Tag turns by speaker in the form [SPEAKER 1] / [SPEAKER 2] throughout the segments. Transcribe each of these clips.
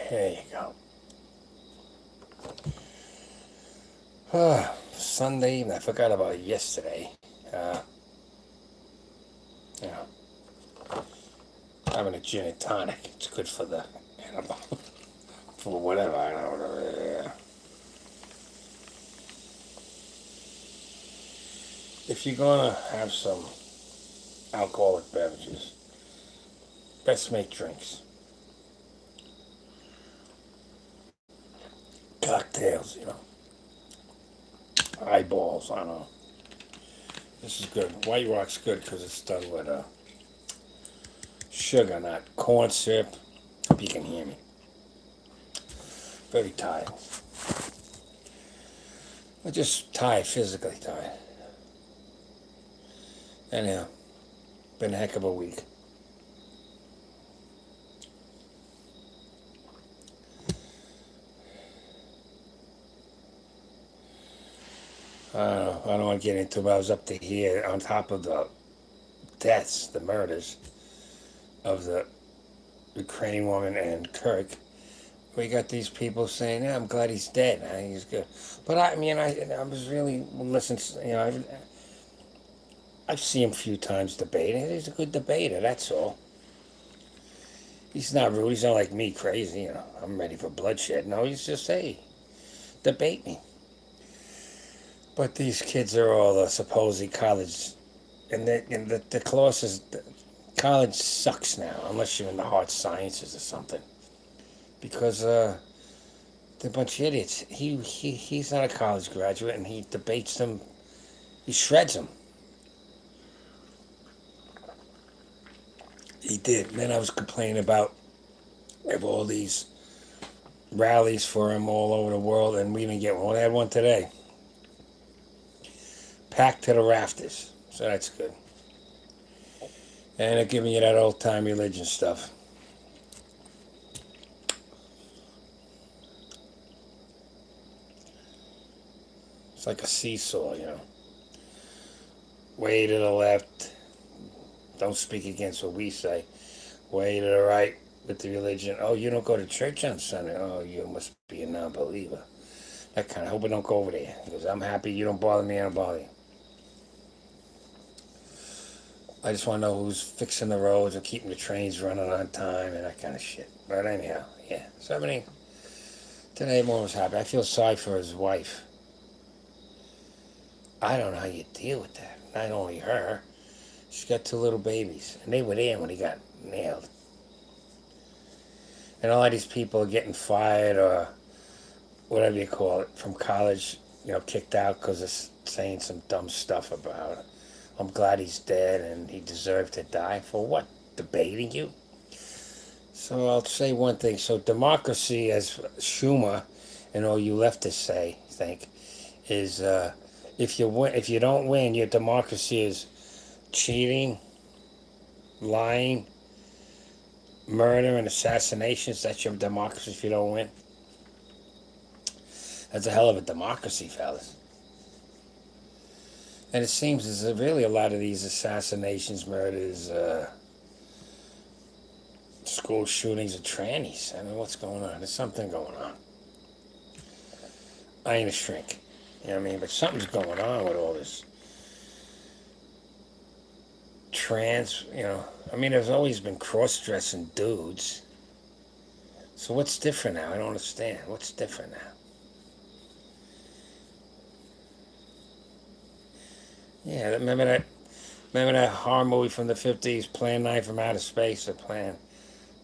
[SPEAKER 1] There you go. Sunday evening. I forgot about it yesterday. You know, having a gin and tonic. It's good for the, for whatever. I don't know. Yeah. If you're gonna have some alcoholic beverages, best make drinks, cocktails. Eyeballs. I don't know. This is good. White Rock's good because it's done with sugar, not corn syrup. Hope you can hear me. Very tired. I'm just tired, physically tired. Anyhow, been a heck of a week. I don't know. I don't want to get into it, but I was up to here on top of the deaths, the murders of the Ukrainian woman and Kirk. We got these people saying, "Yeah, I'm glad he's dead. He's good." But I was really listening. I've seen him a few times debating. He's a good debater. That's all. He's not rude. He's not like me, crazy. I'm ready for bloodshed. No, he's just, hey, debate me. But these kids are all supposedly college, and the closest college sucks now, unless you're in the hard sciences or something, because they're a bunch of idiots. He's not a college graduate, and he debates them. He shreds them. He did. And then I was complaining about all these rallies for him all over the world, and we didn't get one. We had one today. Packed to the rafters. So that's good. And they're giving you that old time religion stuff. It's like a seesaw. Way to the left. Don't speak against what we say. Way to the right with the religion. Oh, you don't go to church on Sunday. Oh, you must be a non-believer. That kind of. Hope I don't go over there. Because I'm happy you don't bother me, I don't bother you. I just want to know who's fixing the roads and keeping the trains running on time and that kind of shit. But anyhow, yeah. So today everyone was happy. I feel sorry for his wife. I don't know how you deal with that. Not only her. She's got two little babies. And they were there when he got nailed. And a lot of these people are getting fired or whatever you call it from college, kicked out because of saying some dumb stuff about it. I'm glad he's dead and he deserved to die. For what? Debating you? So I'll say one thing. So democracy, as Schumer and all you leftists think, is if you don't win, your democracy is cheating, lying, murder, and assassinations. That's your democracy if you don't win. That's a hell of a democracy, fellas. And it seems there's really a lot of these assassinations, murders, school shootings of trannies. What's going on? There's something going on. I ain't a shrink. You know what I mean? But something's going on with all this trans, there's always been cross-dressing dudes. So what's different now? I don't understand. What's different now? Yeah, remember that horror movie from the 50s, Plan 9 from Outer Space, or Planet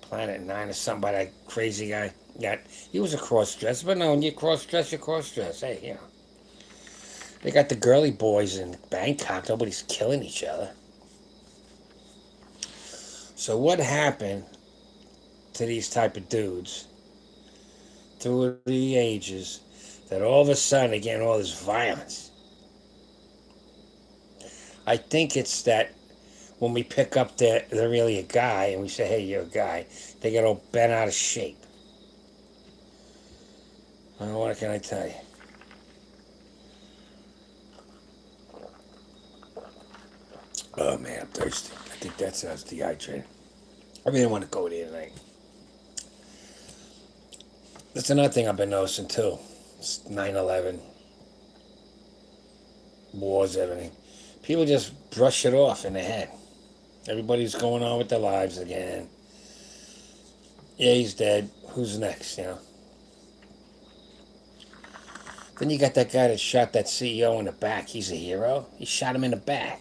[SPEAKER 1] 9 or something by that crazy guy? Yeah, he was a cross-dresser, but no, when you cross-dress, you cross-dress. Hey, they got the girly boys in Bangkok. Nobody's killing each other. So what happened to these type of dudes through the ages that all of a sudden they're getting all this violence? I think it's that when we pick up that they're really a guy and we say, hey, you're a guy, they get all bent out of shape. What can I tell you? Oh, man, I'm thirsty. I think that's us dehydrated. I really want to go there tonight. That's another thing I've been noticing too. It's 9/11, wars, everything. People just brush it off in their head. Everybody's going on with their lives again. Yeah, he's dead. Who's next, you know? Then you got that guy that shot that CEO in the back. He's a hero. He shot him in the back.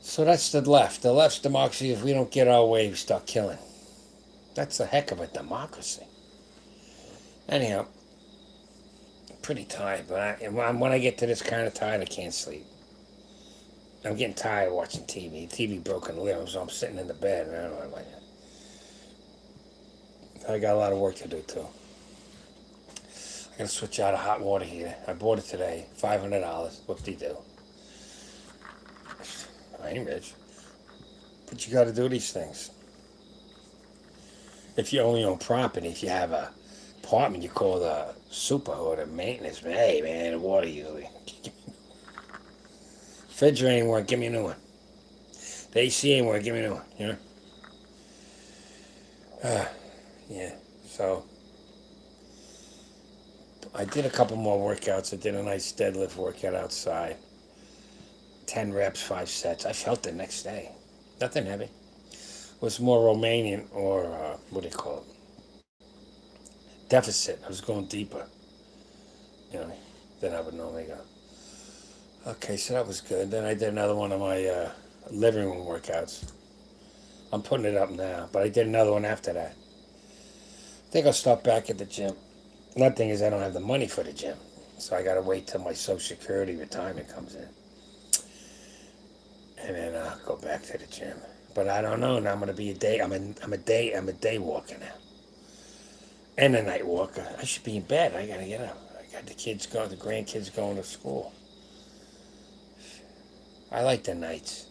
[SPEAKER 1] So that's the left. The left's democracy. If we don't get our way, we start killing. That's a heck of a democracy. Anyhow, pretty tired, but when I get to this kind of tired, I can't sleep. I'm getting tired of watching TV. TV broke in the living room, so I'm sitting in the bed, and I don't know. I got a lot of work to do too. I gotta switch out a hot water heater. I bought it today, $500. Whoop-de-doo. I ain't rich, but you got to do these things. If you only own property, if you have a apartment, you call the super or the maintenance man. Hey man, the water usually. Refrigerator ain't work, give me a new one. The AC ain't work, give me a new one. You know. Yeah. So I did a couple more workouts. I did a nice deadlift workout outside. 10 reps, 5 sets. I felt the next day. Nothing heavy. It was more Romanian or what do you call it? Deficit. I was going deeper, you know, than I would normally go. Okay, so that was good. Then I did another one of my living room workouts. I'm putting it up now, but I did another one after that. I think I'll start back at the gym. One thing is I don't have the money for the gym, so I gotta wait till my Social Security retirement comes in, and then I'll go back to the gym. But I don't know. Now I'm gonna be a day. I'm a day walker now, and a night walker. I should be in bed. I gotta get up. I got the kids going, the grandkids going to school. I like the nights.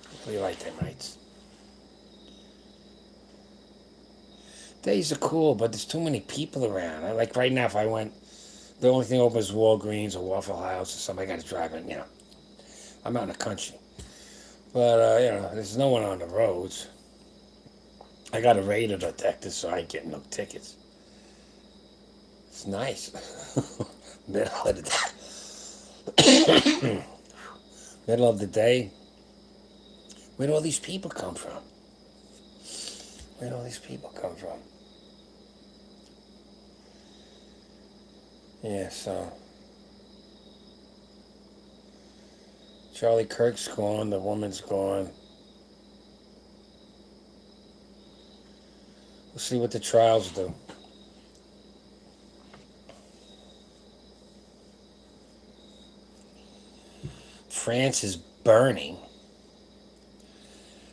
[SPEAKER 1] I really like the nights. Days are cool, but there's too many people around. I like right now. If I went, the only thing open is Walgreens or Waffle House or something. I got to drive in. You know, I'm out in the country, but you know, there's no one on the roads. I got a radar detector, so I ain't getting no tickets. It's nice. Middle of the day. Middle of the day. Where'd all these people come from? Where'd all these people come from? Yeah, so Charlie Kirk's gone, the woman's gone. We'll see what the trials do. France is burning.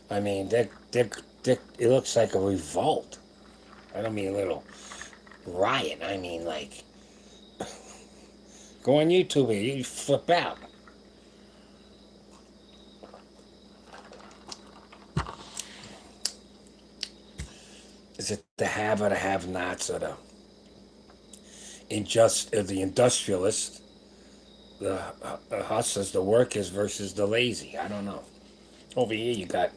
[SPEAKER 1] I mean, it looks like a revolt. I don't mean a little riot. I mean like, go on YouTube and you flip out. Is it the have or the have-nots or the industrialists, the hustlers, the workers versus the lazy? I don't know. Over here you got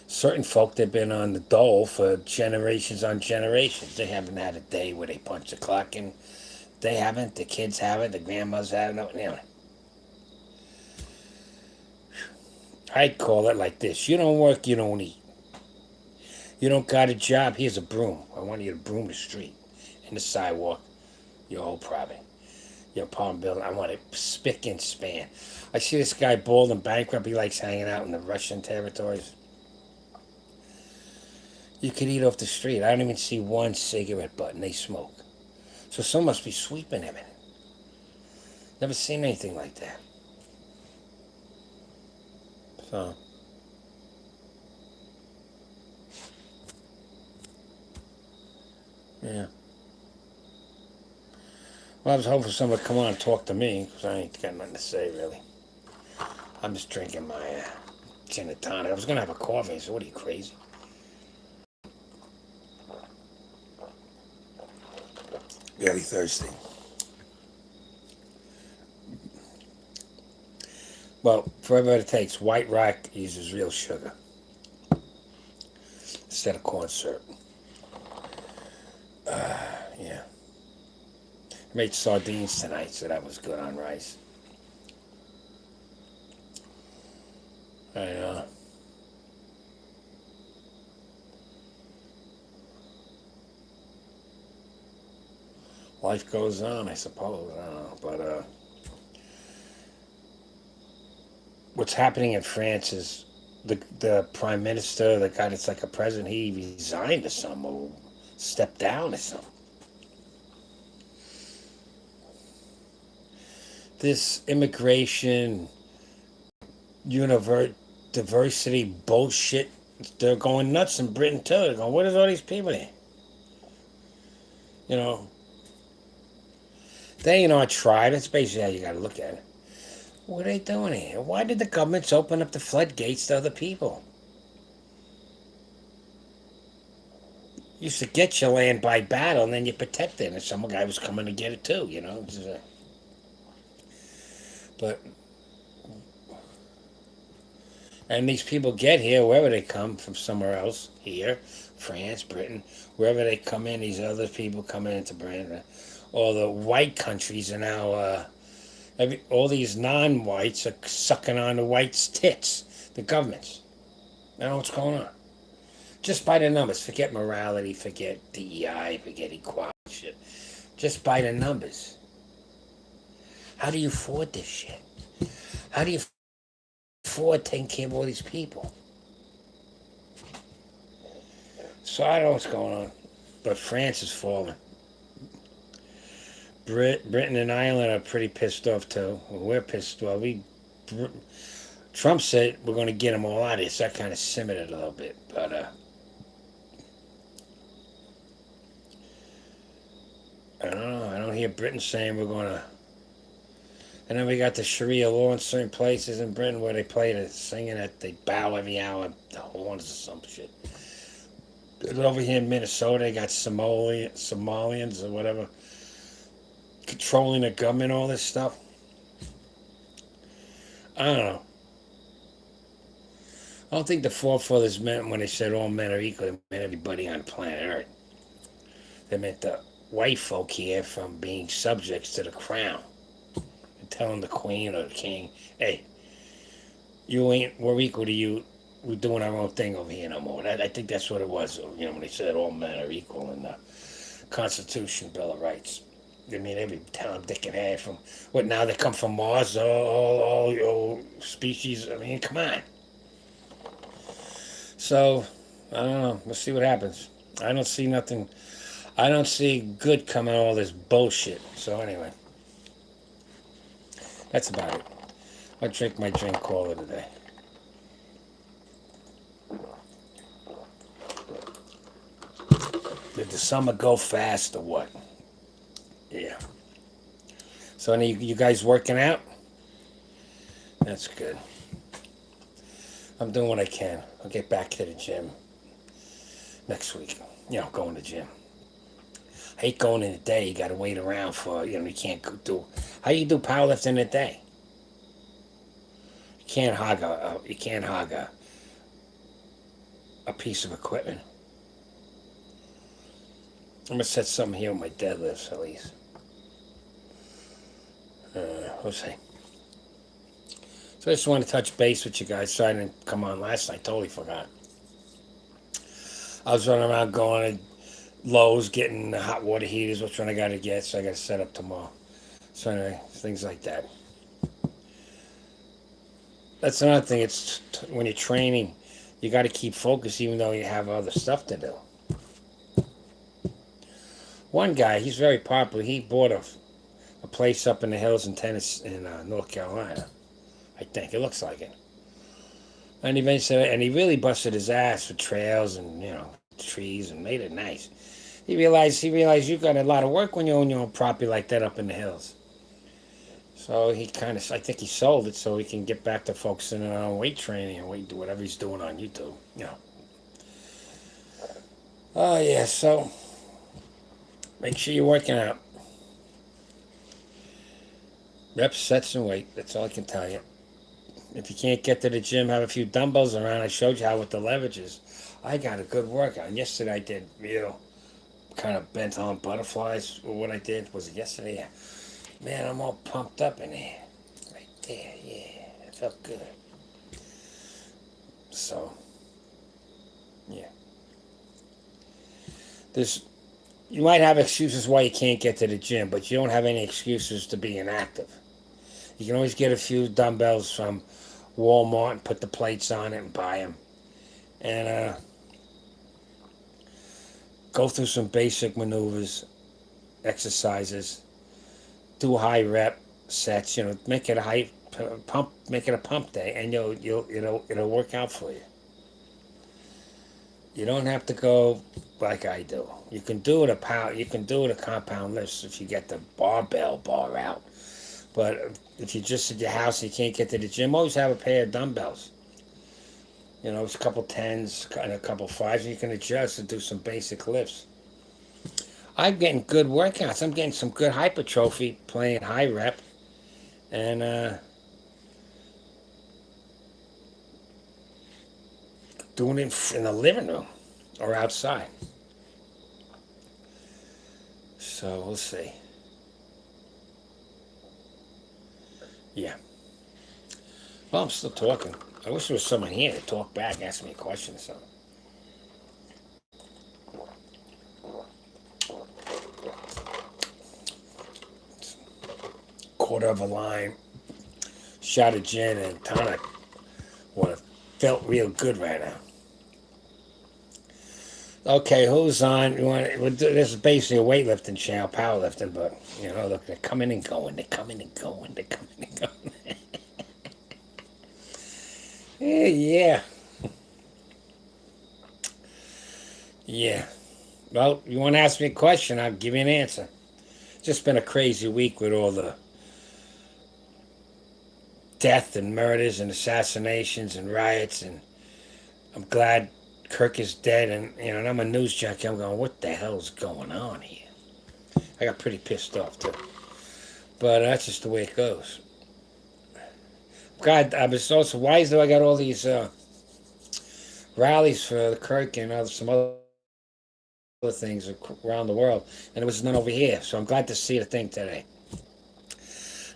[SPEAKER 1] certain folk that have been on the dole for generations on generations. They haven't had a day where they punch the clock in. They haven't. The kids haven't. The grandmas haven't. You know. I'd call it like this. You don't work, you don't eat. You don't got a job, here's a broom. I want you to broom the street and the sidewalk, your whole property, your apartment building. I want it spick and span. I see this guy bald and bankrupt. He likes hanging out in the Russian territories. You could eat off the street. I don't even see one cigarette butt, and they smoke. So someone must be sweeping everything. Never seen anything like that. So, yeah. Well, I was hoping someone would come on and talk to me, because I ain't got nothing to say, really. I'm just drinking my gin and tonic. I was going to have a coffee, so what are you, crazy? Really thirsty. Well, for everybody that takes, White Rock uses real sugar. instead of corn syrup. Yeah. I made sardines tonight, so that was good on rice. I know. Life goes on, I suppose. I don't know. But what's happening in France is the prime minister, the guy that's like a president, he resigned or something, or stepped down or something. This immigration, diversity bullshit, they're going nuts in Britain too. They're going, what is all these people here? You know, they ain't our tribe. That's basically how you got to look at it. What are they doing here? Why did the governments open up the floodgates to other people? You used to get your land by battle, and then you protect it, and some guy was coming to get it too. But and these people get here wherever they come from, somewhere else, here, France, Britain, wherever they come in. These other people coming into Britain. All the white countries are now. All these non-whites are sucking on the whites' tits. The governments. I don't know what's going on. Just by the numbers. Forget morality. Forget DEI. Forget equality. Shit. Just by the numbers. How do you afford this shit? How do you afford taking care of all these people? So I don't know what's going on. But France is falling. Britain and Ireland are pretty pissed off too. We're pissed off. Trump said we're going to get them all out of here, so that kind of simmered it a little bit. But I don't know. I don't hear Britain saying we're going to. And then we got the Sharia law in certain places in Britain where they play the singing that they bow every hour, the horns or some shit. And over here in Minnesota, they got Somalians or whatever controlling the government, all this stuff. I don't know. I don't think the forefathers meant when they said all men are equal, they meant everybody on planet Earth. They meant the white folk here from being subjects to the crown. And telling the queen or the king, hey, we're equal to you. We're doing our own thing over here no more. I think that's what it was, when they said all men are equal in the Constitution, Bill of Rights. I mean, every town, dick, and half from what now they come from Mars, all species. I mean, come on. So, I don't know. We'll see what happens. I don't see nothing. I don't see good coming out of all this bullshit. So, anyway. That's about it. I'll drink my drink, call it a day. Did the summer go fast or what? Yeah. So, any you guys working out? That's good. I'm doing what I can. I'll get back to the gym next week. Going to the gym. I hate going in the day. You got to wait around for, you can't do. How do you do powerlifting in a day? You can't hog a piece of equipment. I'm going to set something here with my deadlifts at least. We'll see. So I just want to touch base with you guys. Sorry I didn't come on last night. Totally forgot. I was running around going to Lowe's, getting the hot water heaters, which one I got to get, so I got to set up tomorrow. So anyway, things like that. That's another thing. It's when you're training, you got to keep focused even though you have other stuff to do. One guy, he's very popular. He bought a place up in the hills in North Carolina. I think it looks like it. And he really busted his ass with trails and trees and made it nice. He realized you got a lot of work when you own your own property like that up in the hills. So I think he sold it so he can get back to focusing on weight training and do whatever he's doing on YouTube. Oh yeah, so make sure you're working out. Reps, sets, and weight. That's all I can tell you. If you can't get to the gym, have a few dumbbells around. I showed you how with the leverages. I got a good workout. And yesterday I did real kind of bent on butterflies. Or what I did was it yesterday. Yeah. Man, I'm all pumped up in here. Right there, yeah. It felt good. So, yeah. There's you might have excuses why you can't get to the gym, but you don't have any excuses to be inactive. You can always get a few dumbbells from Walmart and put the plates on it and buy them. And go through some basic maneuvers, exercises, do high rep sets. Make it a high pump, make it a pump day, and it'll work out for you. You don't have to go like I do. You can do it a pound. You can do it a compound lifts if you get the barbell bar out. But if you're just at your house and you can't get to the gym, always have a pair of dumbbells. It's a couple tens and a couple fives. You can adjust and do some basic lifts. I'm getting good workouts. I'm getting some good hypertrophy playing high rep and doing it in the living room or outside. So we'll see. Yeah. Well, I'm still talking. I wish there was someone here to talk back, ask me a question or something. Quarter of a lime, shot of gin and tonic. Well, it felt real good right now. Okay, who's on? This is basically a weightlifting channel, powerlifting, but look, they're coming and going. They're coming and going. They're coming and going. Yeah. Yeah. Well, you want to ask me a question? I'll give you an answer. It's just been a crazy week with all the death and murders and assassinations and riots, and I'm glad Kirk is dead. And I'm a news junkie. I'm going, what the hell's going on here? I got pretty pissed off too, but that's just the way it goes. God, I was also why do I got all these rallies for the Kirk and some other things around the world, and there was none over here. So I'm glad to see the thing today.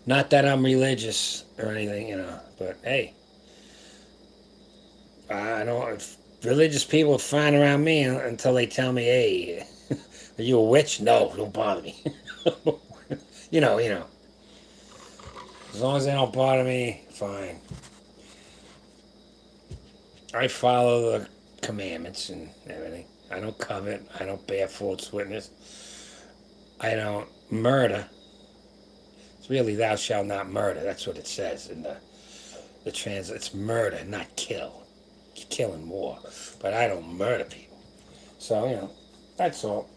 [SPEAKER 1] Not that I'm religious or anything, but hey, I don't. If religious people are fine around me until they tell me, "Hey, are you a witch?" No, don't bother me. you know. As long as they don't bother me, fine. I follow the commandments and everything. I don't covet. I don't bear false witness. I don't murder. It's really thou shalt not murder. That's what it says in the trans. It's murder, not kill. You're killing more, but I don't murder people. So that's all.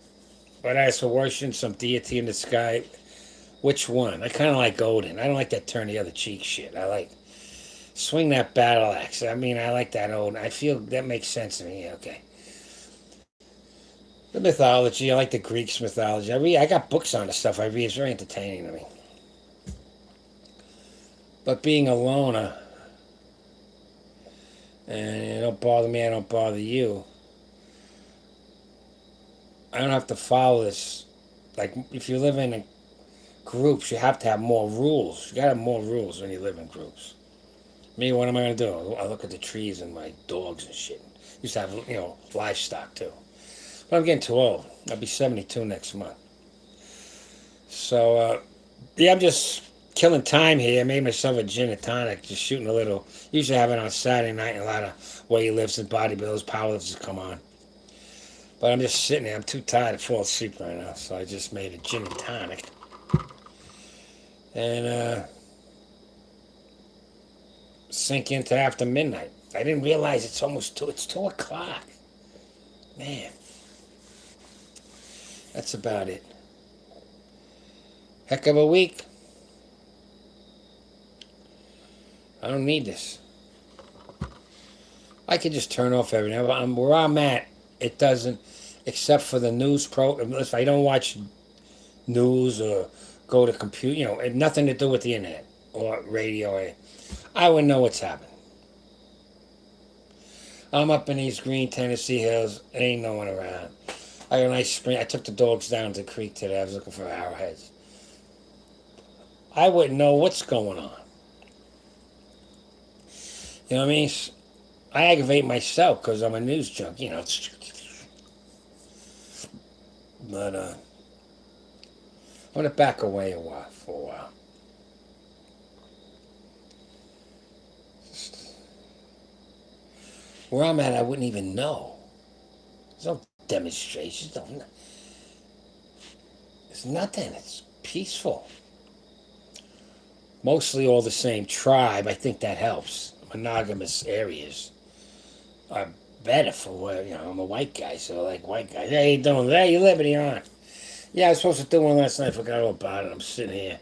[SPEAKER 1] But as for worshiping some deity in the sky, which one? I kind of like Odin. I don't like that turn the other cheek shit. I like swing that battle axe. I mean, I like that Odin. I feel that makes sense to me. Yeah, okay. The mythology. I like the Greeks mythology. I got books on the stuff I read. It's very entertaining to me. But being a loner, and it don't bother me, I don't bother you. I don't have to follow this. Like if you live in groups, you have to have more rules. You gotta have more rules when you live in groups. Me, what am I gonna do? I look at the trees and my dogs and shit. Used to have livestock too. But I'm getting too old. I'll be 72 next month. So yeah, I'm just killing time here. I made myself a gin and tonic, just shooting a little. Usually have it on Saturday night, and a lot of weightlifts and bodybuilders, powerlifters come on. But I'm just sitting there. I'm too tired to fall asleep right now, so I just made a gin and tonic. And sink into after midnight. I didn't realize it's almost 2. It's 2 o'clock. Man, that's about it. Heck of a week. I don't need this. I can just turn off everything. Where I'm at, it doesn't, except for the news program. If I don't watch news or go to computer, it had nothing to do with the internet or radio. I wouldn't know what's happening. I'm up in these green Tennessee hills. Ain't no one around. I got a nice spring. I took the dogs down to the creek today. I was looking for arrowheads. I wouldn't know what's going on. You know what I mean? I aggravate myself because I'm a news junkie, you know. But I'm gonna back away for a while. Where I'm at, I wouldn't even know. There's no demonstrations. It's nothing. It's peaceful. Mostly all the same tribe. I think that helps. Monogamous areas are better for where, I'm a white guy, so like white guys. Hey, you doing? Hey, you living here on? Yeah, I was supposed to do one last night. I forgot all about it. I'm sitting here.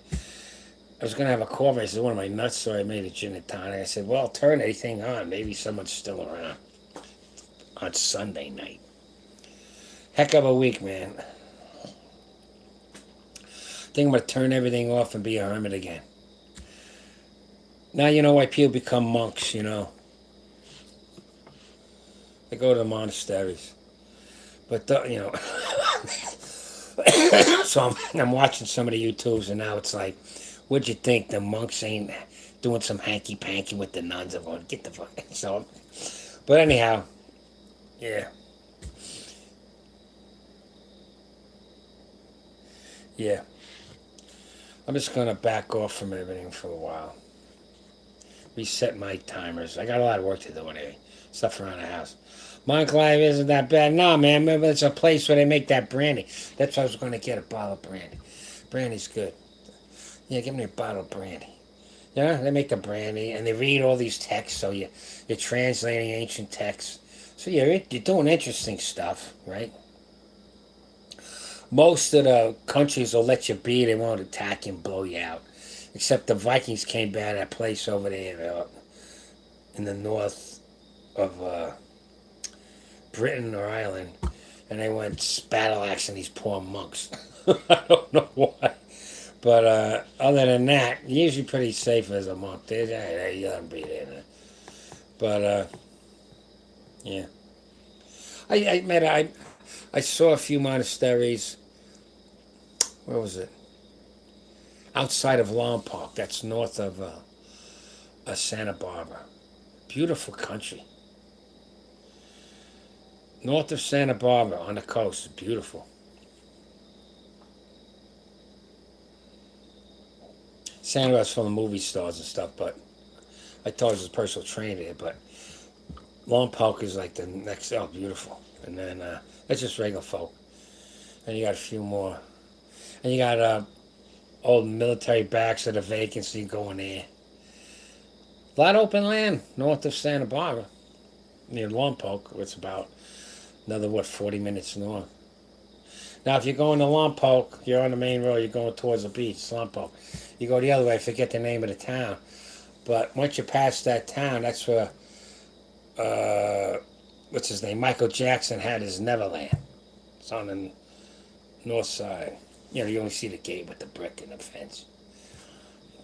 [SPEAKER 1] I was going to have a coffee. I said, one of my nuts, so I made a gin and tonic. I said, well, turn anything on. Maybe someone's still around on Sunday night. Heck of a week, man. I think I'm going to turn everything off and be a hermit again. Now you know why people become monks, They go to the monasteries. But, so I'm watching some of the YouTubes, and now it's like, what'd you think? The monks ain't doing some hanky-panky with the nuns. I'm going, get the fuck. So, but anyhow, yeah. Yeah. I'm just going to back off from everything for a while. Reset my timers. I got a lot of work to do anyway. Stuff around the house. Monclave isn't that bad. No, man. Remember, it's a place where they make that brandy. That's why I was going to get a bottle of brandy. Brandy's good. Yeah, give me a bottle of brandy. They make the brandy, and they read all these texts, so you're translating ancient texts. So you're doing interesting stuff, right? Most of the countries will let you be. They won't attack you and blow you out. Except the Vikings came by that place over there in the north of Britain or Ireland, and they went battle axing these poor monks. I don't know why. But other than that, you're usually pretty safe as a monk. You let them be there. But, yeah. I saw a few monasteries. Where was it? Outside of Lompoc. That's north of Santa Barbara. Beautiful country. North of Santa Barbara on the coast. Beautiful. Santa Barbara's full of movie stars and stuff, but I thought it was a personal trainer there, but Lompoc is like the next, beautiful. And then that's just regular folk. And you got a few more. And you got old military barracks that are vacant, so you go in there. A lot of open land north of Santa Barbara, near Lompoc. It's about another, 40 minutes north. Now, if you're going to Lompoc, you're on the main road, you're going towards the beach, Lompoc. You go the other way, I forget the name of the town. But once you pass that town, that's where, what's his name? Michael Jackson had his Neverland. It's on the north side. You only see the gate with the brick and the fence.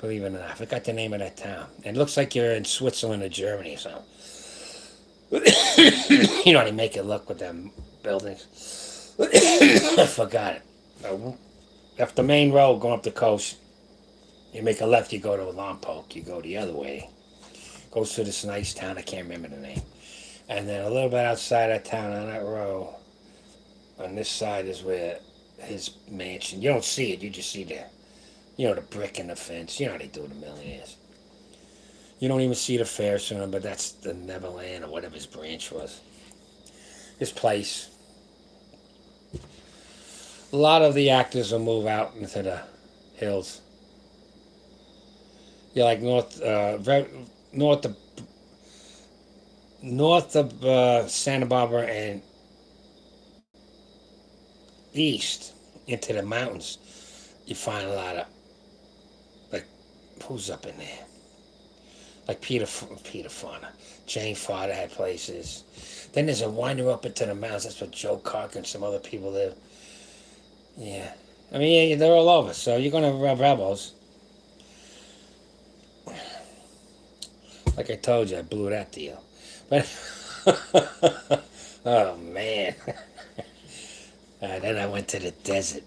[SPEAKER 1] Believe it or not, I forgot the name of that town. It looks like you're in Switzerland or Germany or something. They make it look with them buildings. I forgot it. Off the main road going up the coast, you make a left, you go to Lompoc. You go the other way. Goes to this nice town, I can't remember the name. And then a little bit outside that town on that road, on this side is where his mansion, you don't see it, you just see the brick in the fence. You know how they do the millionaires. You don't even see the fair center, but that's the Neverland or whatever his branch was. This place. A lot of the actors will move out into the hills. Yeah, like north of Santa Barbara and east into the mountains. You find a lot of, like, who's up in there? Like Peter Fonda. Jane Fonda had places. Then there's a winder up into the mountains. That's where Joe Cocker and some other people live. Yeah. I mean, yeah, they're all over. So you're going to have rebels. Like I told you, I blew that deal. But Oh man. Then I went to the desert.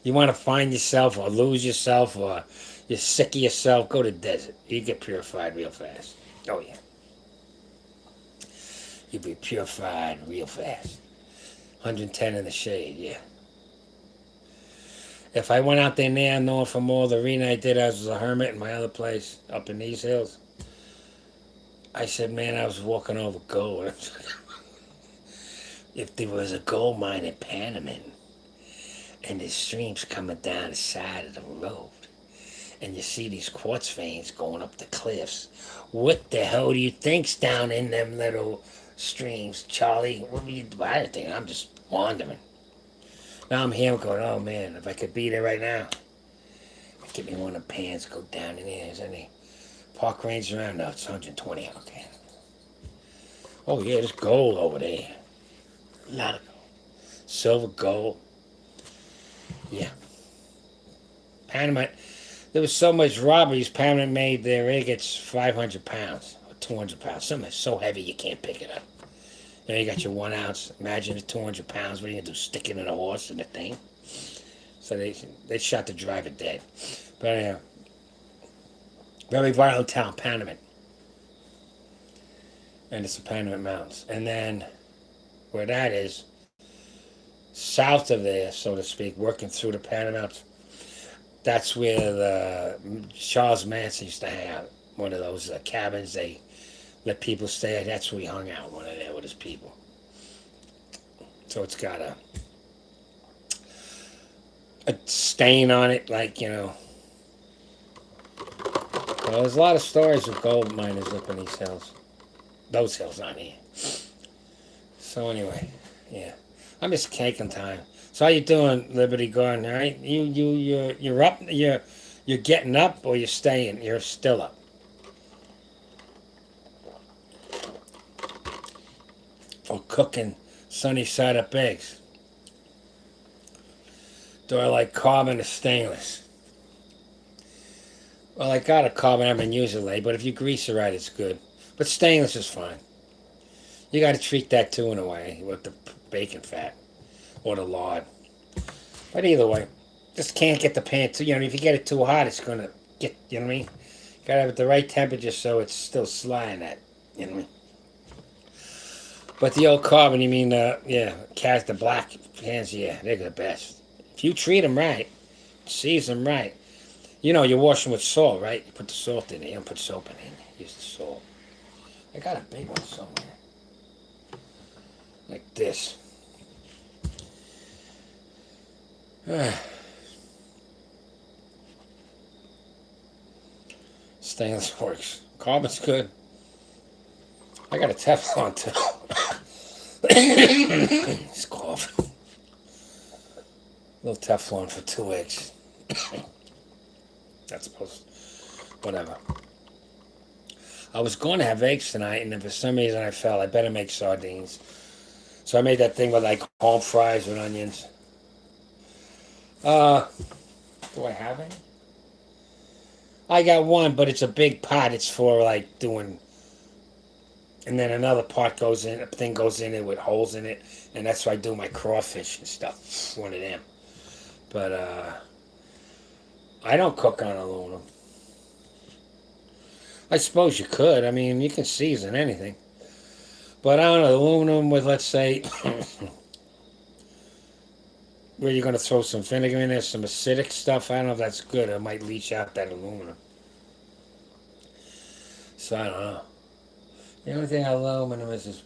[SPEAKER 1] You want to find yourself or lose yourself or you're sick of yourself, go to the desert. You get purified real fast. Oh yeah. You'll be purified real fast. 110 in the shade, yeah. If I went out there now knowing from all the reading I did as a hermit in my other place up in these hills, I said, man, I was walking over gold. If there was a gold mine in Panama and there's streams coming down the side of the road and you see these quartz veins going up the cliffs, what the hell do you think's down in them little streams, Charlie? What were you doing? I didn't think. I'm just wandering. Now I'm here going, oh man, if I could be there right now, get me one of the pans, go down in there. Is any park ranger around? No, it's 120. Okay. Oh yeah, there's gold over there. A lot of gold. Silver, gold. Yeah. Panama, there was so much robberies, Panama made their ingots 500 pounds or 200 pounds. Something so heavy you can't pick it up. You got your 1 ounce. Imagine the 200 pounds. What are you going to do? Stick it in a horse and the thing? So they shot the driver dead. But anyhow, very violent town, Panama. And it's the Panama Mountains. And then where that is, south of there, so to speak, working through the Panama Mountains, that's where Charles Manson used to hang out. One of those cabins they let people stay at. That's where he hung out, one of there with his people. So it's got a stain on it, like, well, there's a lot of stories of gold miners up in these hills. Those hills on here. So anyway, yeah. I'm just caking time. So how you doing, Liberty Garden? All right, you're up. You're getting up, or you're staying. You're still up. Or cooking sunny side up eggs. Do I like carbon or stainless? Well, I got a carbon I've been using lately, but if you grease it right, it's good. But stainless is fine. You got to treat that too in a way with the bacon fat or the lard. But either way, just can't get the pan too. If you get it too hot, it's gonna get. You know what I mean? Got to have it the right temperature so it's still sliding at. You know what I mean? But the old carbon, you mean the black pans? Yeah, they're the best. If you treat them right, season them right. You wash them with salt, right? You put the salt in it. You don't put soap in it. Use the salt. I got a big one somewhere. Like this. Stainless works. Carbon's good. I got a Teflon too. It's coughing. A little Teflon for 2 eggs. That's supposed. Whatever. I was going to have eggs tonight, and then for some reason I felt I better make sardines. So I made that thing with like home fries with onions. Do I have any? I got one, but it's a big pot. It's for like doing, and then another pot goes in. A thing goes in it with holes in it, and that's why I do my crawfish and stuff. One of them. But I don't cook on aluminum. I suppose you could. I mean, you can season anything. But on aluminum with, let's say, where you're going to throw some vinegar in there, some acidic stuff. I don't know if that's good. It might leach out that aluminum. So I don't know. The only thing aluminum is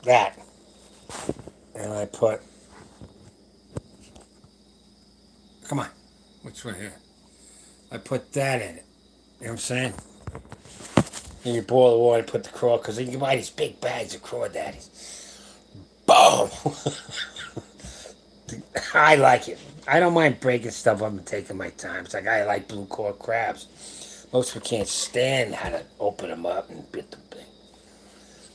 [SPEAKER 1] that. And I put, come on, what's right here? I put that in it. You know what I'm saying? And you boil the water and put the craw, because you can buy these big bags of crawdaddies. Boom! I like it. I don't mind breaking stuff up and taking my time. It's like I like blue cord crabs. Most people can't stand how to open them up and bit the thing.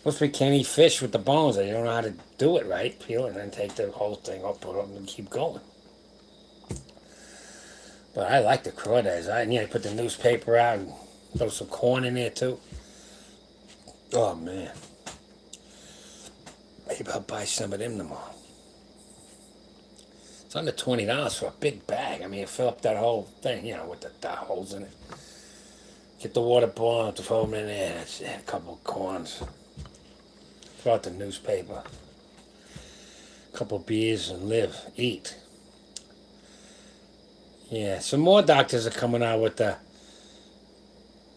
[SPEAKER 1] Most people can't eat fish with the bones. They don't know how to do it right. Peel it and then take the whole thing up, put it up, and keep going. But I like the crawdads. I put the newspaper out and throw some corn in there too. Oh man, maybe I'll buy some of them tomorrow. It's under $20 for a big bag. I mean, you fill up that whole thing, with the holes in it. Get the water boiling, throw them in there. That's it. A couple of corns. Throw out the newspaper. A couple of beers and live, eat. Yeah, some more doctors are coming out with the.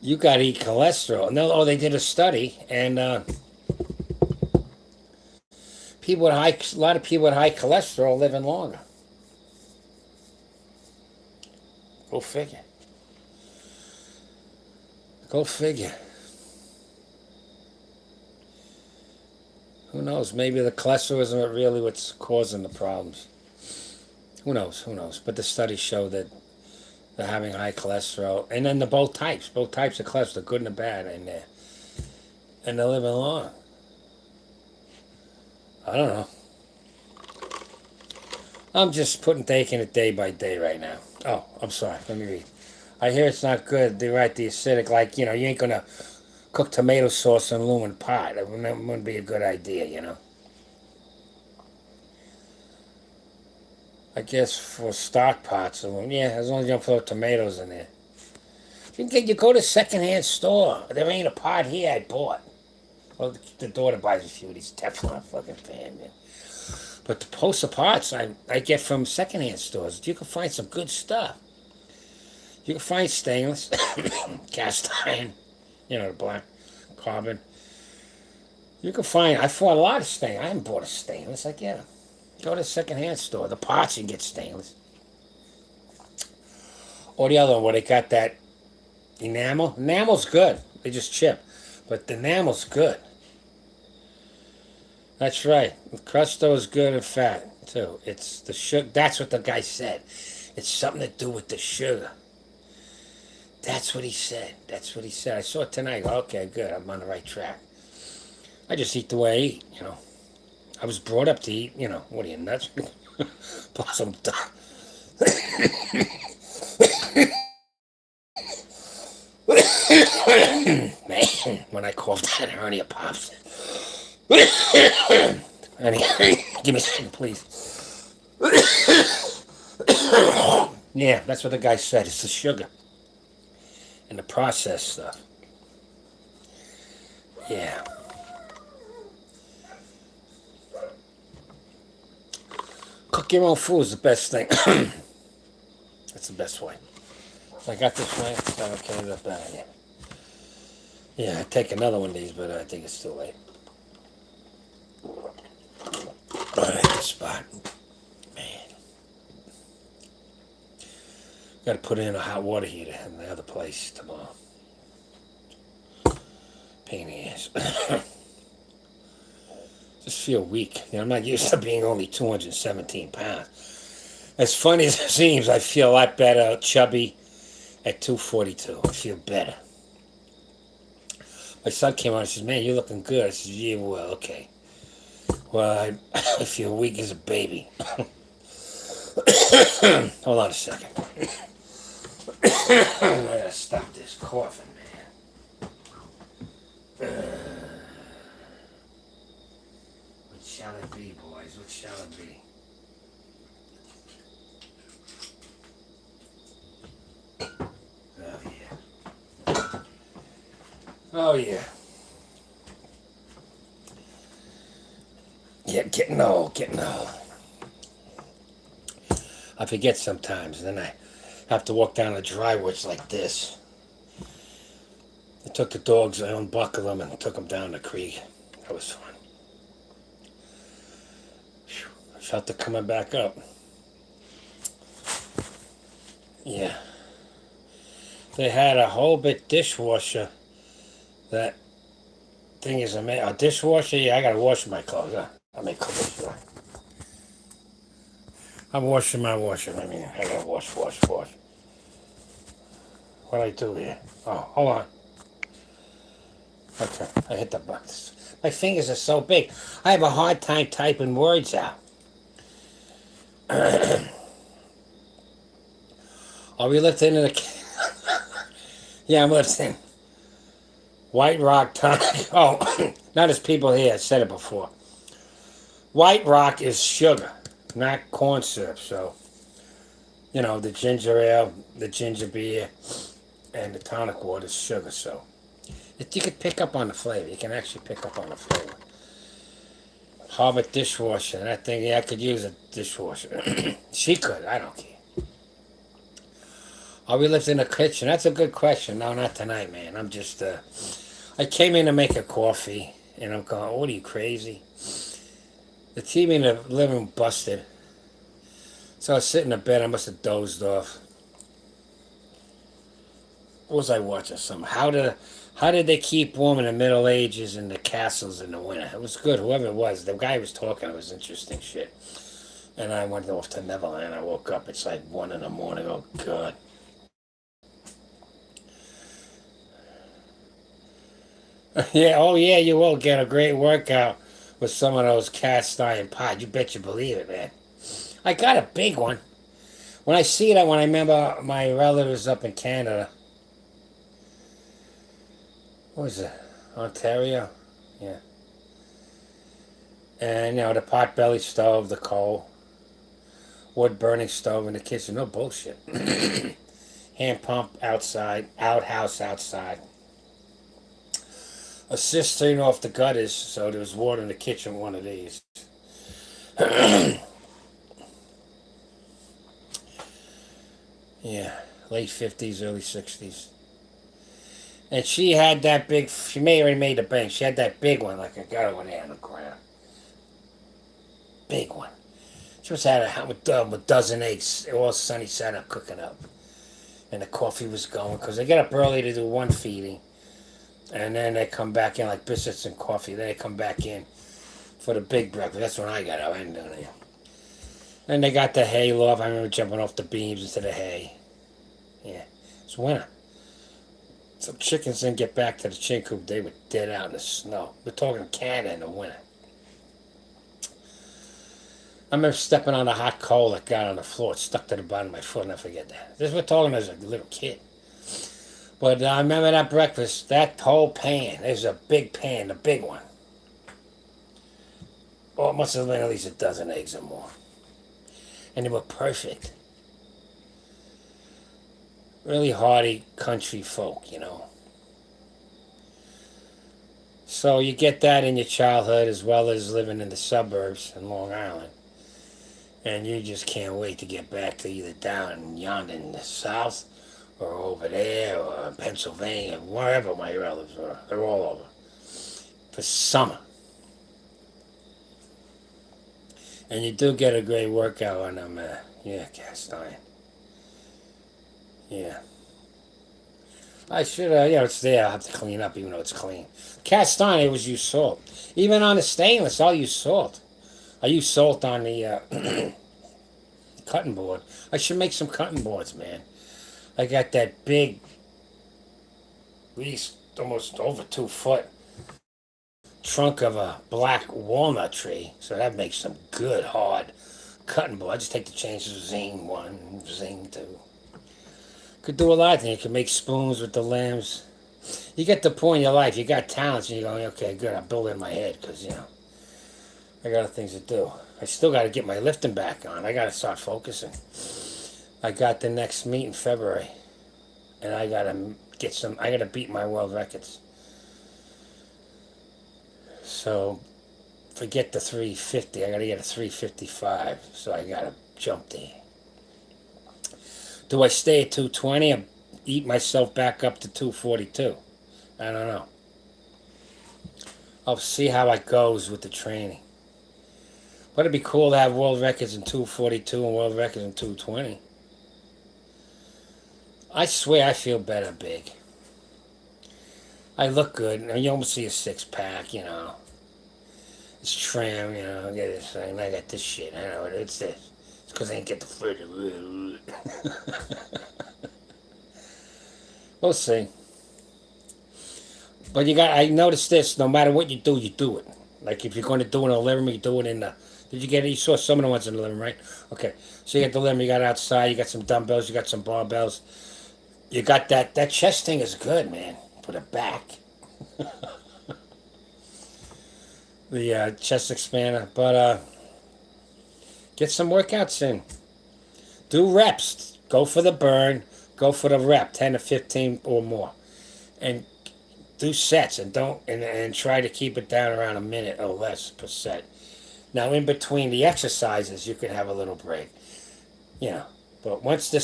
[SPEAKER 1] You got to eat cholesterol. No, oh, they did a study, and a lot of people with high cholesterol living longer. Go figure. Go figure. Who knows? Maybe the cholesterol isn't really what's causing the problems. Who knows? Who knows? But the studies show that they're having high cholesterol, and then both types of cholesterol, the good and the bad, and they're living long. I don't know. I'm just taking it day by day right now. Oh, I'm sorry. Let me read. I hear it's not good. They're right. The acidic, you ain't gonna cook tomato sauce in an aluminum pot. That wouldn't be a good idea. I guess for stock pots, yeah, as long as you don't throw tomatoes in there. You go to a secondhand store. There ain't a pot here I bought. Well, the daughter buys a few of these Teflon fucking pan, man. But the poster pots I get from secondhand stores. You can find some good stuff. You can find stainless, cast iron, the black carbon. I bought a lot of stainless. I haven't bought a stainless. I get them. Go to the secondhand store. The pots you can get stainless. Or the other one where they got that enamel. Enamel's good. They just chip. But the enamel's good. That's right. The Crusto is good and fat, too. It's the sugar. That's what the guy said. It's something to do with the sugar. That's what he said. I saw it tonight. Okay, good. I'm on the right track. I just eat the way I eat, I was brought up to eat, what are you, nuts? Plus I'm done. Man, when I cough, that hernia pops. Honey, give me a second, please. Yeah, that's what the guy said. It's the sugar and the processed stuff. Yeah. Cook your own food is the best thing. That's the best way. I got this way. I don't care up out of here. Yeah, I'd take another one of these, but I think it's too late. Alright, good spot. Man. Gotta put in a hot water heater in the other place tomorrow. Pain in the ass. Just feel weak. I'm not used to being only 217 pounds. As funny as it seems, I feel a lot better, chubby, at 242. I feel better. My son came on and says, man, you're looking good. I said, yeah, well, okay. Well, I feel weak as a baby. Hold on a second. I gotta stop this coughing, man. What shall it be, boys? What shall it be? Oh, yeah. Oh, yeah. Yeah, getting old. I forget sometimes, and then I have to walk down the driveway. It's like this. I took the dogs, I unbuckled them, and took them down the creek. That was fun. Whew. I felt it coming back up. Yeah. They had a whole bit dishwasher. That thing is amazing. A dishwasher? Yeah, I gotta wash my clothes. I'll make clothes. I'm washing my washer. I gotta wash. What do I do here? Oh, hold on. Okay, I hit the button. My fingers are so big. I have a hard time typing words out. Are we lifting in the... Yeah, I'm lifting. White Rock tonic. Oh, not as people here. I said it before. White Rock is sugar, not corn syrup. So, the ginger ale, the ginger beer, and the tonic water is sugar. So, you could pick up on the flavor. You can actually pick up on the flavor. Harvard dishwasher. That thing, yeah, I could use a dishwasher. She could. I don't care. Are we lifting the kitchen? That's a good question. No, not tonight, man. I'm just, I came in to make a coffee, and I'm going, what are you, crazy? The TV in the living room busted. So I was sitting in bed. I must have dozed off. What was I watching? Something. How did they keep warm in the Middle Ages in the castles in the winter? It was good. Whoever it was, the guy was talking. It was interesting shit. And I went off to Neverland. I woke up. It's like 1 in the morning. Oh God. Yeah. Oh yeah. You will get a great workout with some of those cast iron pots. You bet you believe it, man. I got a big one. When I see that, when I remember my relatives up in Canada, what was it? Ontario? Yeah. And, the pot-belly stove, the coal, wood-burning stove in the kitchen. No bullshit. Hand pump outside, outhouse outside. A cistern off the gutters, so there was water in the kitchen with one of these. Yeah, late 50s, early 60s. And she had that big, she may already made the bank. She had that big one, like I got it one there on the ground. Big one. She must have had a dozen eggs, all sunny side up cooking up. And the coffee was going, because they get up early to do one feeding. And then they come back in like biscuits and coffee. Then they come back in for the big breakfast. That's when I got up. I didn't do anything. Then they got the hay loft. I remember jumping off the beams into the hay. Yeah, it's winter. Some chickens didn't get back to the chicken coop. They were dead out in the snow. We're talking Canada in the winter. I remember stepping on a hot coal that got on the floor. It stuck to the bottom of my foot. I'll never forget that. This we're talking as a little kid. But I remember that breakfast, that whole pan. There's a big pan, the big one. Oh, it must have been at least a dozen eggs or more. And they were perfect. Really hearty country folk, So you get that in your childhood as well as living in the suburbs in Long Island. And you just can't wait to get back to either down yonder in the south or over there or Pennsylvania, wherever my relatives are. They're all over. For summer. And you do get a great workout on them, cast iron. Yeah. I should, it's there. I'll have to clean up even though it's clean. Cast iron, I always use salt. Even on the stainless, I'll use salt. I use salt on the cutting board. I should make some cutting boards, man. I got that big, at least almost over 2 foot trunk of a black walnut tree. So that makes some good, hard cutting board. I just take the changes, zing 1, zing 2. Could do a lot of things. You can make spoons with the limbs. You get the point in your life. You got talents, and you're going, okay, good. I'm building my head because, I got things to do. I still got to get my lifting back on. I got to start focusing. I got the next meet in February, and I got to I got to beat my world records. So, forget the 350. I got to get a 355. So I got to jump there. Do I stay at 220 or eat myself back up to 242? I don't know. I'll see how it goes with the training. But it'd be cool to have world records in 242 and world records in 220. I swear I feel better big. I look good. You almost see a 6-pack, It's trim, I get this thing. I got this shit. I know it's this. It's because I ain't get the further. We'll see. But I noticed this, no matter what you do it. Like if you're going to do it in the living room, you do it in the, did you get it? You saw some of the ones in the living room, right? Okay. So you got the living room, you got outside, you got some dumbbells, you got some barbells. You got that chest thing is good, man, for the back. The chest expander. But get some workouts in. Do reps. Go for the burn. Go for the rep, 10 to 15 or more. And do sets and don't and try to keep it down around a minute or less per set. Now in between the exercises you can have a little break. You know. But once the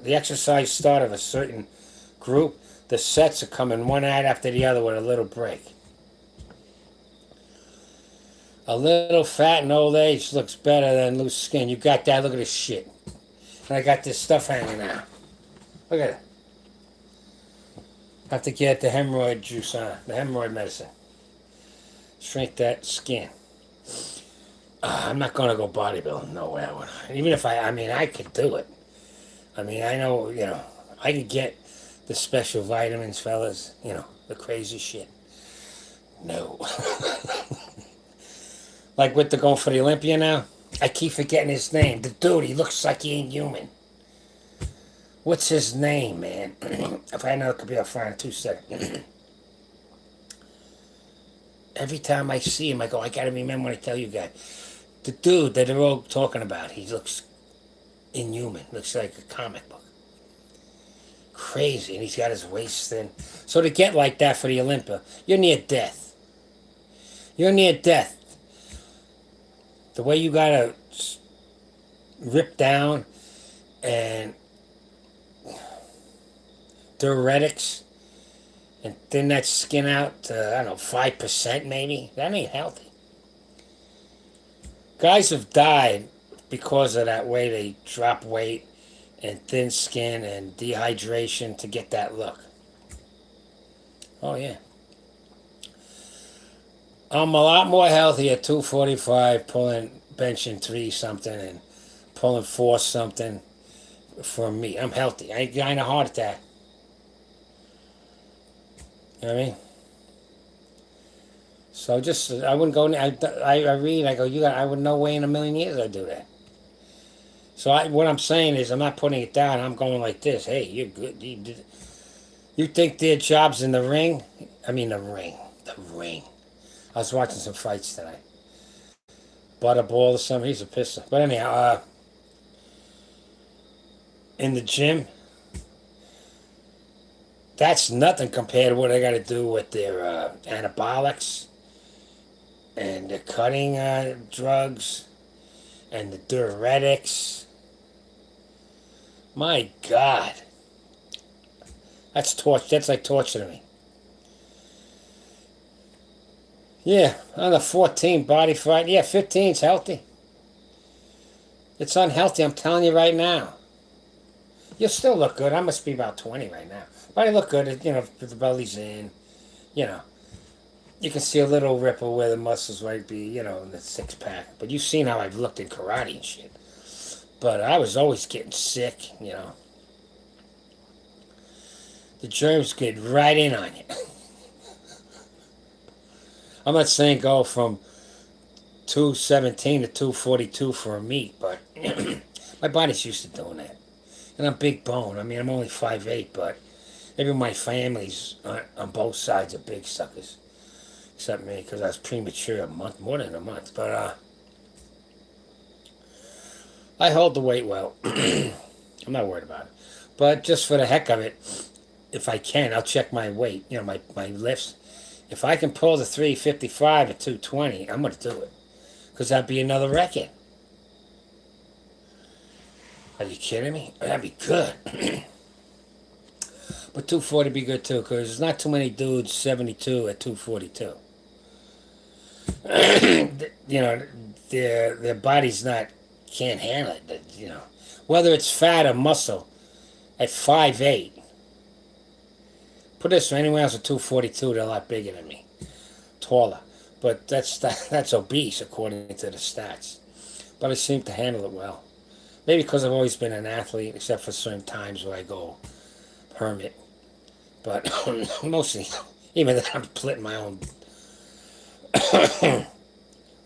[SPEAKER 1] exercise start of a certain group, the sets are coming one right after the other with a little break. A little fat in old age looks better than loose skin. You got that? Look at this shit. And I got this stuff hanging out. Look at it. Have to get the hemorrhoid juice on, the hemorrhoid medicine. Shrink that skin. I'm not going to go bodybuilding. No way I would. Even if I mean, I could do it. I mean, I know, I could get the special vitamins, fellas. The crazy shit. No. Like with the going for the Olympia now, I keep forgetting his name. The dude, he looks like he ain't human. What's his name, man? If I know it could be, I'll find it 2 seconds. Every time I see him, I go, I gotta remember when I tell you guys. The dude that they're all talking about, he looks inhuman. Looks like a comic book. Crazy, and he's got his waist thin. So to get like that for the Olympia, you're near death. You're near death. The way you gotta rip down and diuretics and thin that skin out to, I don't know, 5% maybe. That ain't healthy. Guys have died because of that way they drop weight and thin skin and dehydration to get that look. Oh, yeah. I'm a lot more healthy at 245 benching 3 something and pulling 4 something for me. I'm healthy. I ain't got a heart attack. You know what I mean? So just, I wouldn't go, I read, I go, I would no way in a million years I'd do that. So what I'm saying is, I'm not putting it down, I'm going like this. Hey, you're good. You think their job's in the ring? I mean the ring. The ring. I was watching some fights tonight. Butterball or something, he's a pisser. But anyhow, in the gym, that's nothing compared to what I got to do with their anabolics and the cutting drugs and the diuretics. My God. That's torture. That's like torture to me. Yeah, on the 14 body fight. Yeah, 15's healthy. It's unhealthy, I'm telling you right now. You'll still look good. I must be about 20 right now. But I look good, if the belly's in. You can see a little ripple where the muscles might be, in the 6-pack. But you've seen how I've looked in karate and shit. But I was always getting sick, The germs get right in on you. I'm not saying go from 217 to 242 for a meat, but my body's used to doing that. And I'm big bone. I mean, I'm only 5'8", but maybe my family's on both sides are big suckers. Except me, because I was premature more than a month. But I hold the weight well. I'm not worried about it. But just for the heck of it, if I can, I'll check my weight, my lifts. If I can pull the 355 at 220, I'm going to do it. Because that'd be another record. Are you kidding me? That'd be good. But 240 would be good too, because there's not too many dudes 72 at 242. Their body's can't handle it. Whether it's fat or muscle, at 5'8". Put this way, anyone else at 242, they're a lot bigger than me, taller. But that's obese according to the stats. But I seem to handle it well. Maybe because I've always been an athlete, except for certain times where I go hermit. But mostly, even then, I'm splitting my own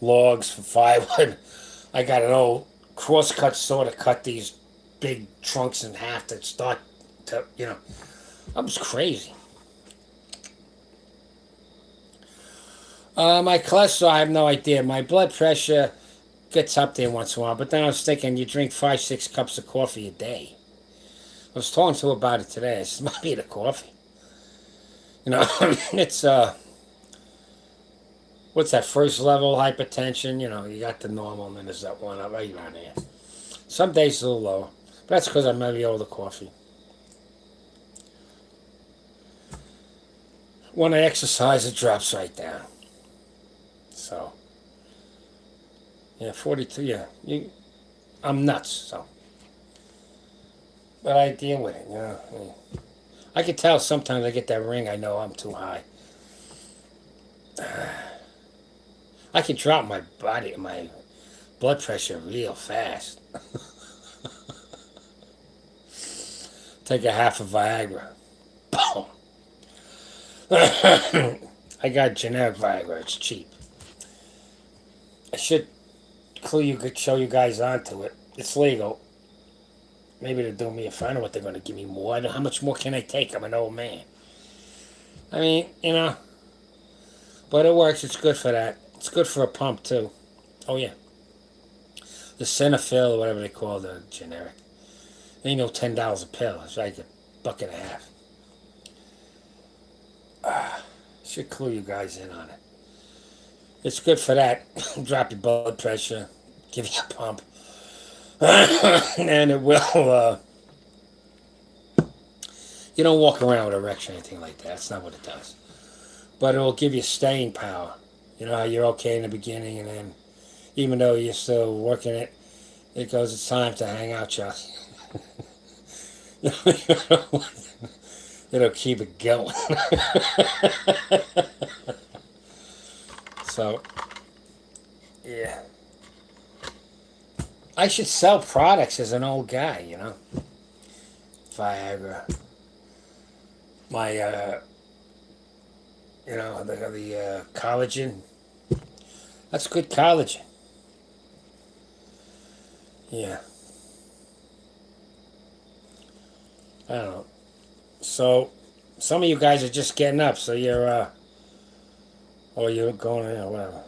[SPEAKER 1] logs for firewood. I got an old crosscut saw to cut these big trunks in half to start to, I was crazy. My cholesterol, I have no idea. My blood pressure gets up there once in a while, but then I was thinking you drink 5, 6 cups of coffee a day. I was talking to her about it today. I said, might be the coffee. You know, it's what's that, first level hypertension? You know, you got the normal, and then there's that one right around there. Some days a little lower, but that's because I'm maybe over the coffee. When I exercise, it drops right down. So, yeah, 42. Yeah, I'm nuts. So, but I deal with it. You know, I can tell sometimes I get that ring. I know I'm too high. I can drop my blood pressure real fast. Take a half of Viagra. Boom. I got generic Viagra. It's cheap. I should show you guys onto it. It's legal. Maybe they'll do me a fine, or what they're going to give me more. How much more can I take? I'm an old man. I mean, you know, but it works. It's good for that. It's good for a pump too. Oh yeah, the Cinefil, or whatever they call the generic. Ain't no $10 a pill. It's like $1.50. Should clue you guys in on it. It's good for that. Drop your blood pressure, give you a pump, and it will. You don't walk around with erection or anything like that. That's not what it does. But it will give you staying power. You know how you're okay in the beginning, and then even though you're still working it, it goes, it's time to hang out, Josh. It'll keep it going. So, yeah. I should sell products as an old guy, you know. Viagra. My, the collagen. That's good collagen. Yeah. I don't know. So, some of you guys are just getting up, so or you're going, whatever.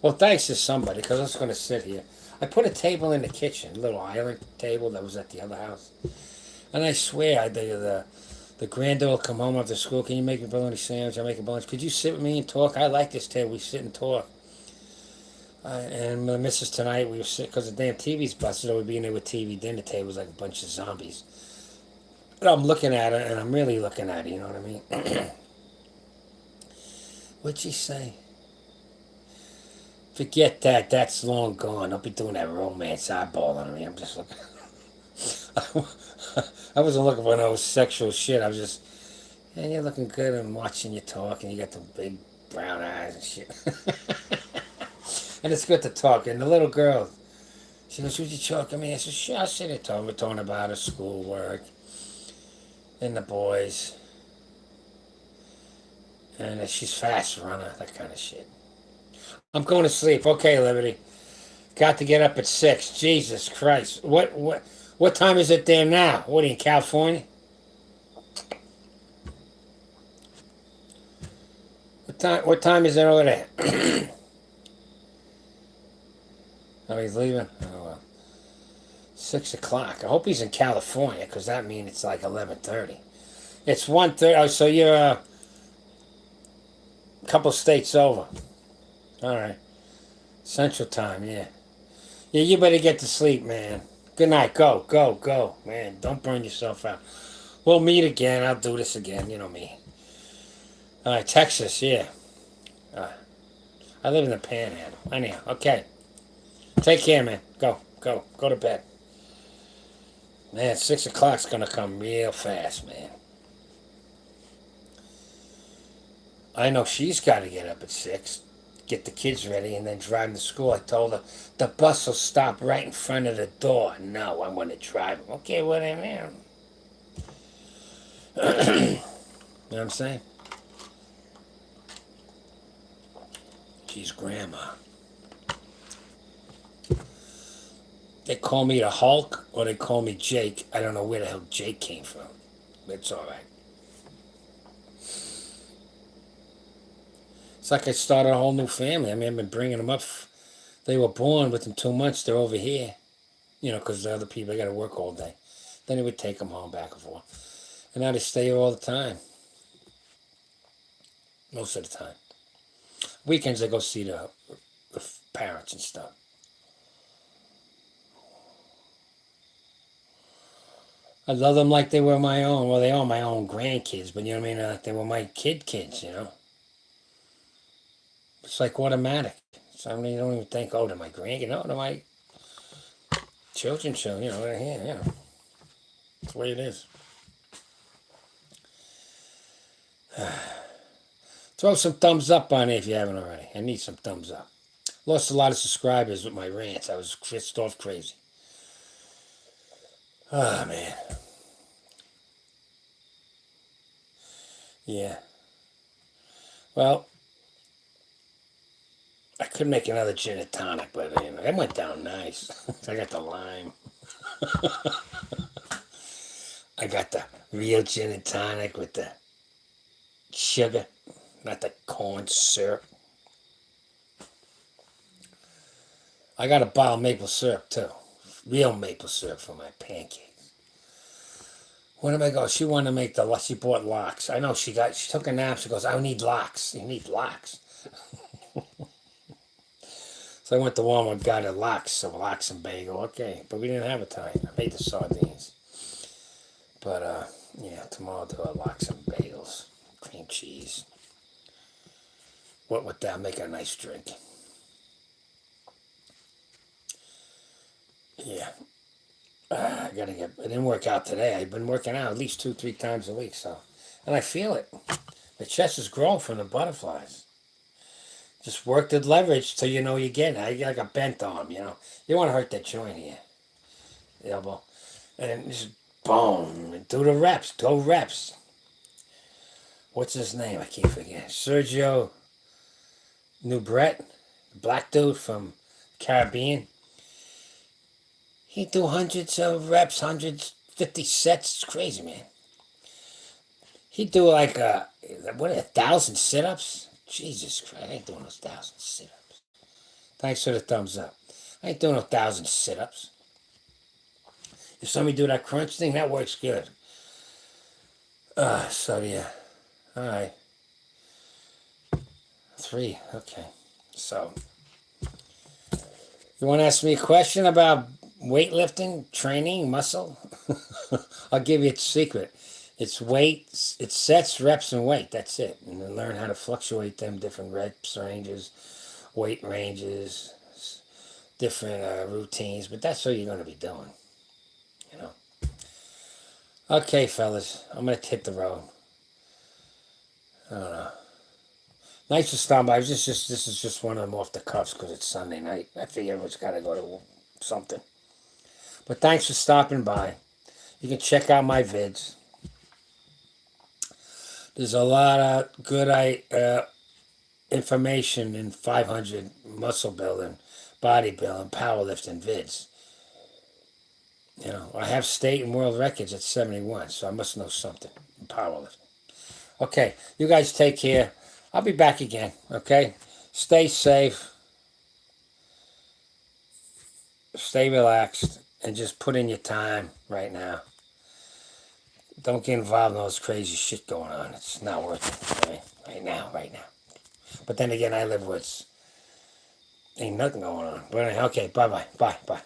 [SPEAKER 1] Well, thanks to somebody, because I was going to sit here. I put a table in the kitchen, a little island table that was at the other house. And I swear, the granddaughter will come home after school. Can you make a bologna sandwich? I make a bologna. Could you sit with me and talk? I like this table. We sit and talk. And the missus tonight, we were sitting, because the damn TV's busted, so we'd be in there with TV dinner tables like a bunch of zombies. But I'm looking at her, and I'm really looking at her, you know what I mean? What'd she say? Forget that. That's long gone. Don't be doing that romance eyeballing me. I'm just looking. I wasn't looking for no sexual shit. I was just, and you're looking good and watching you talk, and you got the big brown eyes and shit. And it's good to talk. And the little girl, she goes, "Would you talk to me?" I said, "Sure, I'll sit there talking." We're talking about her schoolwork and the boys. And she's fast runner, that kind of shit. I'm going to sleep. Okay, Liberty. Got to get up at 6. Jesus Christ. What time is it there now? What are you in California? What time is it over there? Oh, he's leaving? Oh well. 6 o'clock. I hope he's in California, because that means it's like 11:30. It's 1:30. Oh, so you're a couple states over. All right. Central time, yeah. Yeah, you better get to sleep, man. Good night. Go, go, go. Man, don't burn yourself out. We'll meet again. I'll do this again. You know me. All right, Texas, yeah. Uh, I live in the Panhandle. Anyhow, okay. Take care, man. Go, go, go to bed. Man, 6 o'clock's gonna come real fast, man. I know she's got to get up at 6, get the kids ready, and then drive them to school. I told her the bus will stop right in front of the door. No, I want to drive them. Okay, whatever. You know what I'm saying? She's grandma. They call me the Hulk, or they call me Jake. I don't know where the hell Jake came from, but it's all right. It's like I started a whole new family. I mean, I've been bringing them up. They were born within 2 months. They're over here, because the other people, got to work all day. Then he would take them home back and forth. And now they stay here all the time. Most of the time. Weekends I go see the parents and stuff. I love them like they were my own. Well, they are my own grandkids, but you know what I mean? They were my kids. It's like automatic. So I mean, you don't even think, oh, they're my grandkids. No, they're my children, they're here, That's the way it is. Throw some thumbs up on it if you haven't already. I need some thumbs up. Lost a lot of subscribers with my rants. I was pissed off crazy. Oh, man. Yeah. Well, I could make another gin tonic, but that went down nice. I got the lime. I got the real gin tonic with the sugar, not the corn syrup. I got a bottle of maple syrup too. Real maple syrup for my pancakes. When am I going? She wanted to make she bought lox. I know she took a nap. She goes, I need lox. You need lox. So I went to Walmart, got a lox, so lox and bagel. Okay, but we didn't have a time. I made the sardines. But, yeah, tomorrow I'll do a lox and bagels. Cream cheese. What would that make a nice drink? Yeah. I gotta it didn't work out today. I've been working out at least 2-3 times a week, so. And I feel it. The chest is growing from the butterflies. Just work the leverage till you get it. I got like a bent arm, You don't want to hurt that joint here. The elbow. And just boom. Do the reps. Go reps. What's his name? I keep forgetting. Sergio Nubret, the black dude from Caribbean. He do hundreds of reps, 150 sets. It's crazy, man. He do like 1,000 sit-ups. Jesus Christ, I ain't doing those 1,000 sit-ups. Thanks for the thumbs up. I ain't doing no 1,000 sit-ups. If somebody do that crunch thing, that works good. So yeah. All right. 3. Okay. So, you want to ask me a question about weightlifting, training, muscle? I'll give you a secret. It's weight, it's sets, reps, and weight. That's it. And then learn how to fluctuate them, different reps ranges, weight ranges, different routines. But that's what you're going to be doing. Okay, fellas. I'm going to hit the road. I don't know. Nice to stop by. This is just one of them off the cuffs because it's Sunday night. I figure everyone's got to go to something. But thanks for stopping by. You can check out my vids. There's a lot of good information in 500 muscle building, bodybuilding, powerlifting vids. I have state and world records at 71, so I must know something in powerlifting. Okay, you guys take care. I'll be back again, okay? Stay safe. Stay relaxed. And just put in your time right now. Don't get involved in all this crazy shit going on. It's not worth it. Right now. But then again, I live where ain't nothing going on. But okay, bye-bye. Bye.